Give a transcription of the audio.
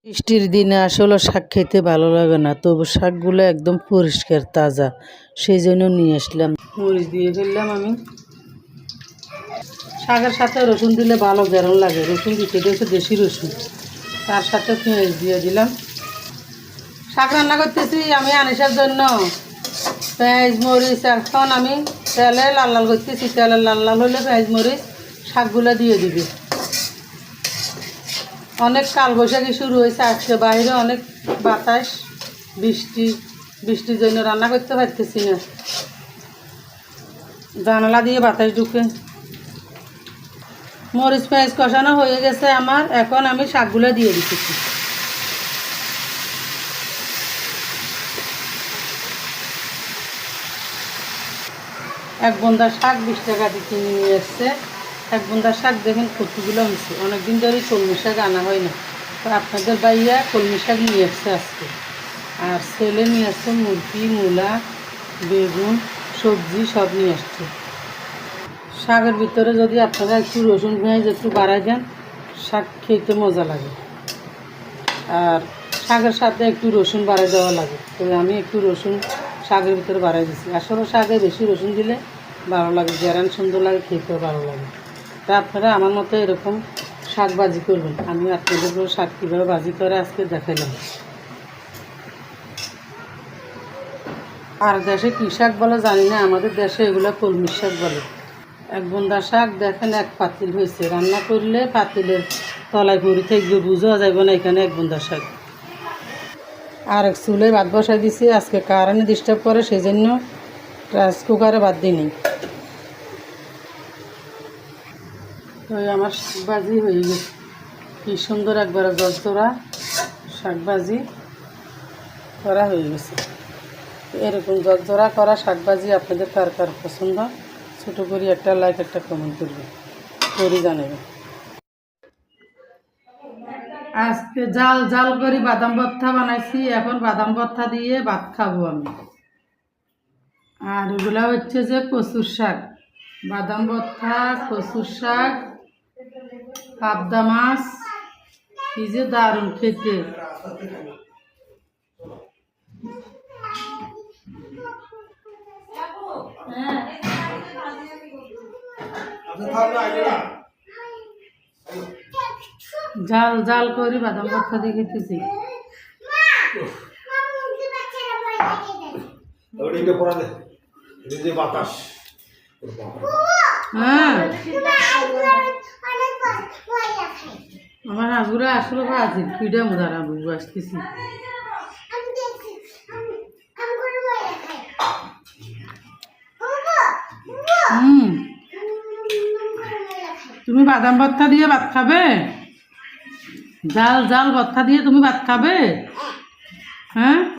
বৃষ্টির দিনে আসলে শাক খেতে ভালো লাগে না, তবু শাকগুলো একদম পরিষ্কার তাজা, সেই জন্য নিয়ে আসলাম। মরিচ দিয়ে ফেললাম আমি। শাকের সাথে রসুন দিলে ভালো গরম লাগে, রসুন দিতে দিয়েছে দেশি রসুন, তার সাথে পেঁয়াজ দিয়ে দিলাম। শাক রান্না করতেছি আমি আনিসার জন্য। পেঁয়াজ মরিচ এখন আমি তেলে লাল লাল করতেছি, তেলে লাল লাল হলে পেঁয়াজ মরিচ শাকগুলো দিয়ে দিবি। অনেক কালবৈশাখী শুরু হয়েছে আজকে, বাইরে অনেক বাতাস, বৃষ্টির জন্য রান্না করতে পারতেছি না, জানালা দিয়ে বাতাস ঢুকে। মরিচ পেঁয়াজ কষানো হয়ে গেছে আমার, এখন আমি শাকগুলো দিয়ে দিতেছি। এক বন্ধা শাক 20 টাকা দিতে নিয়ে এসছে। এক বন্ধা শাক দেখেন কতগুলো হয়েছে, অনেকদিন ধরে কলমি শাক আনা হয় না, তো আপনাদের বাইয়া কলমি শাক নিয়ে এসছে আজকে। আর ছেলে নিয়ে আসছে মুরগি, মূলা, বেগুন, সবজি সব নিয়ে আসছে। শাকের ভিতরে যদি আপনারা একটু রসুন পেঁয়াজ একটু বাড়াই দেন, শাক খেতে মজা লাগে। আর শাকের সাথে একটু রসুন বাড়াই দেওয়া লাগে, তো আমি একটু রসুন শাকের ভিতরে বাড়াই দিচ্ছি। আসলে শাকে বেশি রসুন দিলে ভালো লাগে, জেরান সুন্দর লাগে, খেতেও ভালো লাগে। তা আপনারা আমার মতো এরকম শাক ভাজি করবেন। আমি আপনাদের শাক কীভাবে ভাজি করে আজকে দেখালাম। আর দেশে কী শাক বলে জানি না, আমাদের দেশে এগুলো কলমি শাক বলে। এক বন্ধা শাক দেখেন এক পাতিল হয়েছে, রান্না করলে পাতিলের তলায় পড়ে থাকবে, বুঝা যাবে না এখানে এক বন্ধা শাক। আর এক চুলে ভাত বসাই দিছি, আজকে কারেন্ট ডিস্টার্ব করে সেই জন্য রাইস কুকারে ভাত দিই। তো আমার শাকভাজি হয়ে গেছে, কী সুন্দর একবারে জলচোরা শাকভাজি করা হয়ে গেছে। এরকম জলচোরা করা শাকভাজি আপনাদের কার কার পছন্দ, ছোটো করে একটা লাইক একটা কমেন্ট করবে, করে জানাবে। আজকে জাল জাল করে বাদাম ভর্তা বানাইছি, এখন বাদাম ভর্তা দিয়ে ভাত খাবো আমি। আর ওগুলা হচ্ছে যে কচুর শাক, বাদাম ভর্তা, কচুর শাক, পাবদা মাছ, কি যে দারুণ খেতে। জাল জাল করে বাদাম ভর্তা দিয়ে খেতেছি। হ্যাঁ, আমার হাজুরা আসলে ভাজি পিঠা মুদারা বুঝবো আসতেছি। তুমি বাদাম ভর্তা দিয়ে ভাত খাবে? জাল জাল ভর্তা দিয়ে তুমি ভাত খাবে? হ্যাঁ।